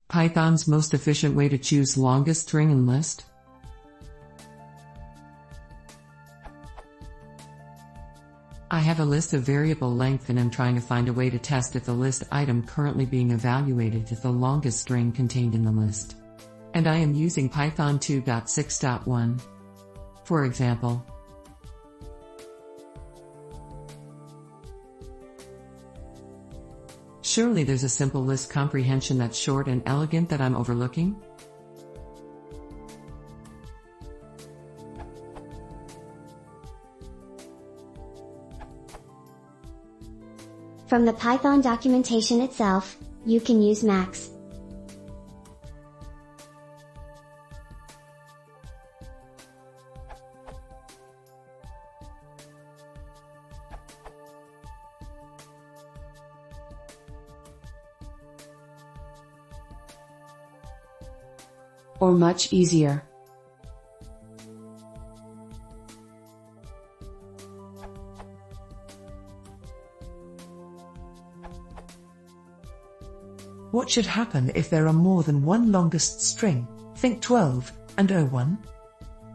Python's most efficient way to choose longest string in list? I have a list of variable length and am trying to find a way to test if the list item currently being evaluated is the longest string contained in the list. And I am using Python 2.6.1. For example, surely there's a simple list comprehension that's short and elegant that I'm overlooking? From the Python documentation itself, you can use max. Or much easier. What should happen if there are more than one longest string? Think 12 and 01.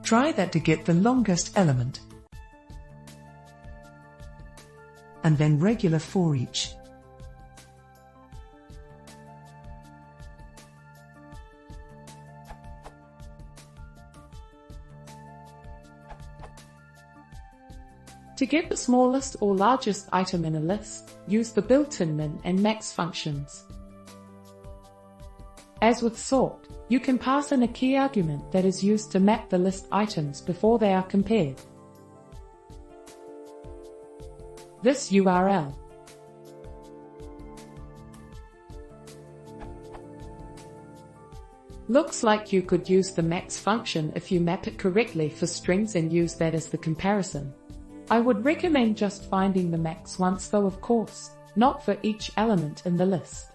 Try that to get the longest element. And then regular for each. To get the smallest or largest item in a list, use the built-in min and max functions. As with sort, you can pass in a key argument that is used to map the list items before they are compared. This URL looks like you could use the max function if you map it correctly for strings and use that as the comparison. I would recommend just finding the max once though, of course, not for each element in the list.